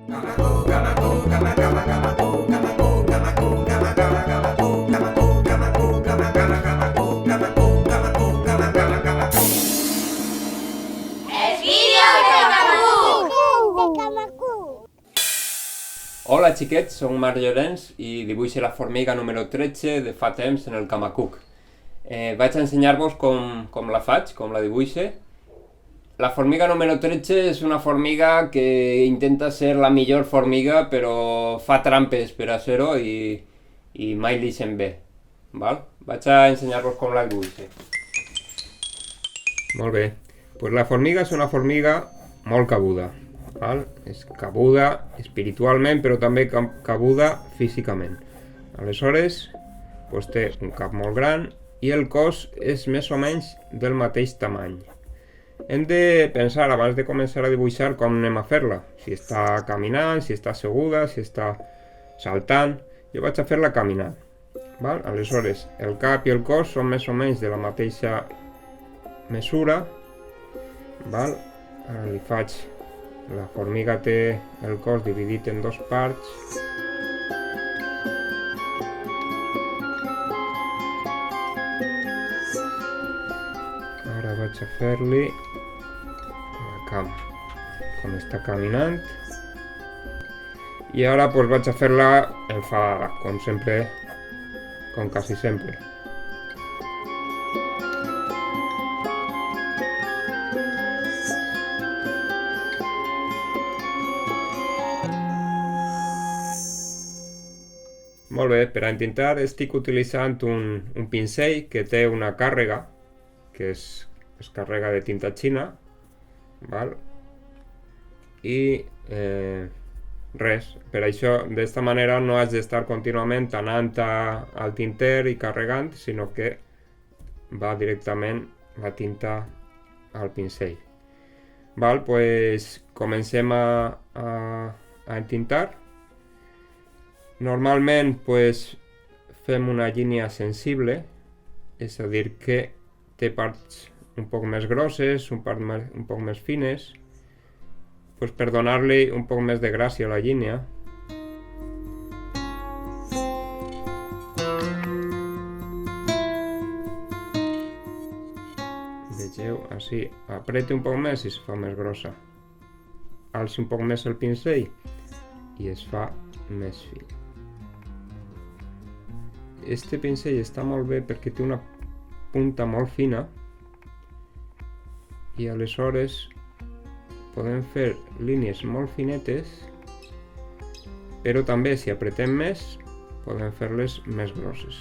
Hola xiquets, soc Marc Llorenç i dibuixo la formiga número 13 de fa temps en el Camacuc. Vaig a ensenyar-vos com la faig, com la dibuixe. La formiga número 13 és una formiga que intenta ser la millor formiga però fa trampes per a ser-ho i mai li sent bé. Val? Vaig a ensenyar-vos com la dibuixe. Molt bé, pues la formiga és una formiga molt cabuda. Val? És cabuda espiritualment però també cabuda físicament. Aleshores pues té un cap molt gran i el cos és més o menys del mateix tamany. Hem de pensar abans de començar a dibuixar com anem a fer-la, si està caminant, si està asseguda, si està saltant. Jo vaig a fer-la caminant. Val? Aleshores el cap i el cos són més o menys de la mateixa mesura. Val? Ara li faig. La formiga té el cos dividit en dos parts. Ara vaig a fer-li la cama, com està caminant. I ara pues, vaig a fer-la enfadada, com sempre, com quasi sempre. Molt bé, per a intentar estic utilitzant un pincell que té una càrrega, que és càrrega de tinta xina, val? I res, per això d'esta manera no haig d'estar contínuament anant al tinter i carregant, sinó que va directament la tinta al pincell. Val, pues comencem a entintar. Normalment pues, fem una línia sensible, és a dir que té parts un poc més grosses, un poc més fines, pues, per donar-li un poc més de gràcia a la línia. Vegeu, així, aprete un poc més i es fa més grossa. Alci un poc més el pincell i es fa més fi. Este pincell està molt bé perquè té una punta molt fina i aleshores podem fer línies molt finetes, però també si apretem més podem fer-les més grosses.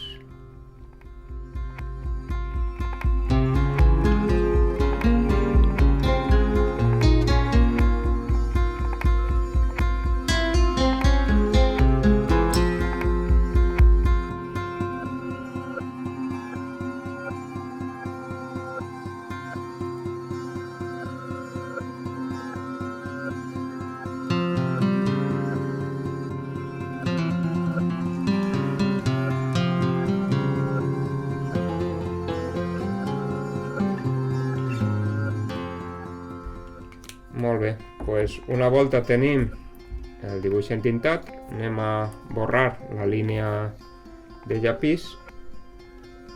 Molt bé, pues una volta tenim el dibuix entintat, anem a borrar la línia de llapis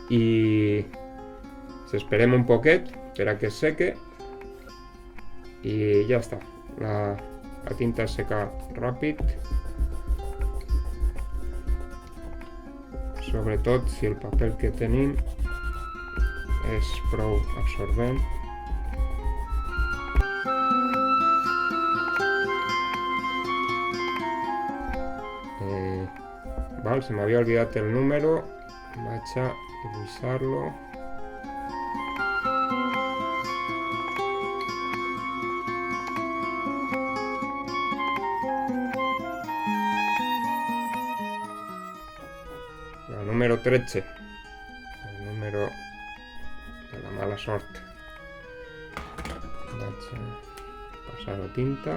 i esperem un poquet per a que es seque i ja està. La tinta seca ràpid, sobretot si el paper que tenim és prou absorbent. Val, se m'havia olvidat el número, vaig a dibuixar-lo. La número 13, el número de la mala sort. Vaig a passar la tinta.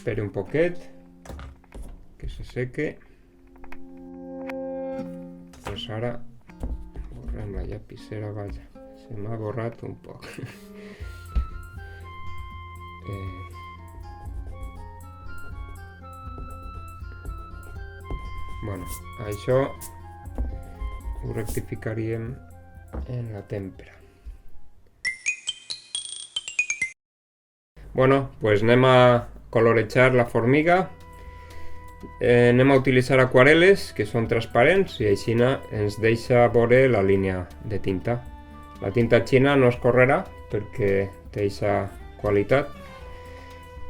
espere un poquet que se seque. Pues ara borrem la llapissera, vaja, se m'ha borrat un poc. Bueno, això ho rectificaríem en la tèmpera. Bueno, pues anem a colorejar la formiga. Anem a utilitzar aquarel·les que són transparents i així ens deixa veure la línia de tinta. La tinta xina no es correrà perquè té aquesta qualitat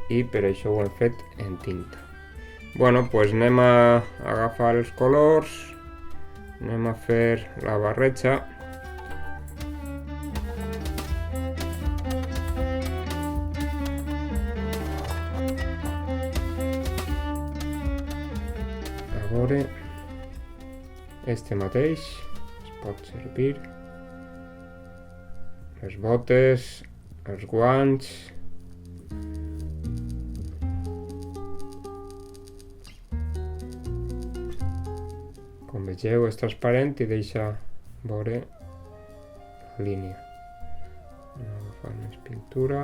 i per això ho hem fet en tinta. Bueno, pues anem a agafar els colors, anem a fer la barreja. A veure, este mateix es pot servir, les botes, els guants. Com vegeu és transparent i deixa veure la línia. Anem a agafar més pintura.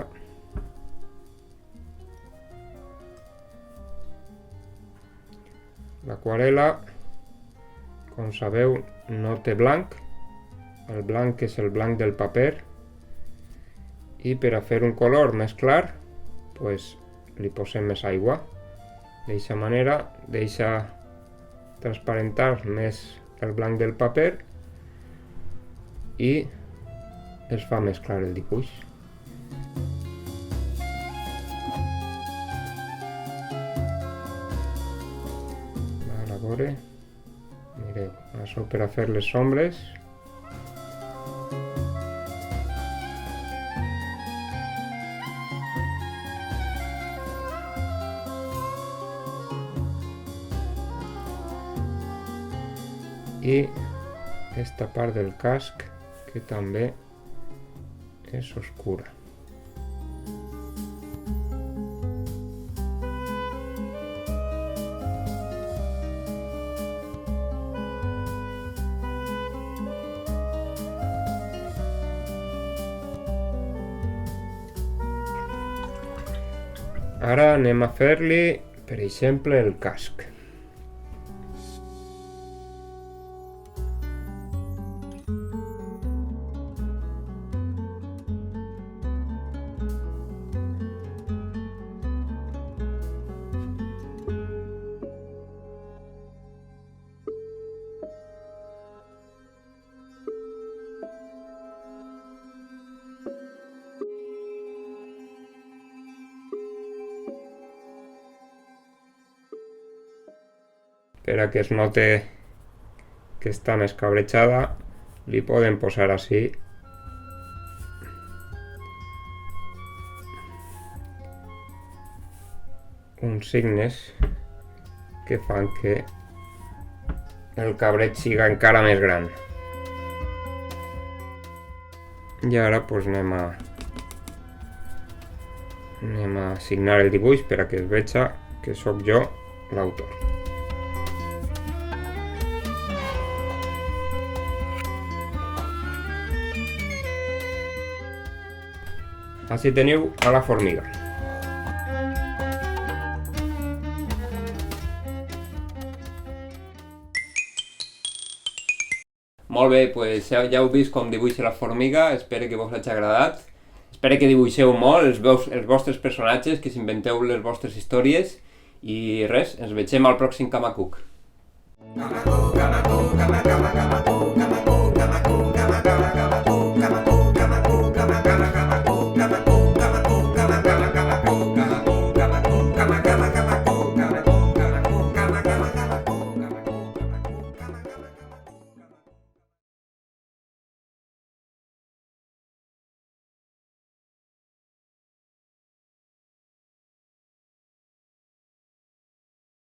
L'aquarel·la, com sabeu, no té blanc. El blanc és el blanc del paper. I per a fer un color més clar, pues, li posem més aigua. D'aquesta manera deixa transparentar més el blanc del paper i es fa més clar el dibuix. A veure, mireu, això per a fer les ombres. I aquesta part del casc que també és oscura. Ara anem a fer-li, per exemple, el casc. Per a que es note que està més cabrejada, li podem posar així uns signes que fan que el cabreig siga encara més gran. I ara pues, anem a signar el dibuix per a que es veja que sóc jo l'autor. Així teniu a la formiga. Molt bé, doncs ja heu vist com dibuixa la formiga, espero que vos hagi agradat. Espero que dibuixeu molt els vostres personatges, que s'inventeu les vostres històries i res, ens veiem al pròxim Kamacook.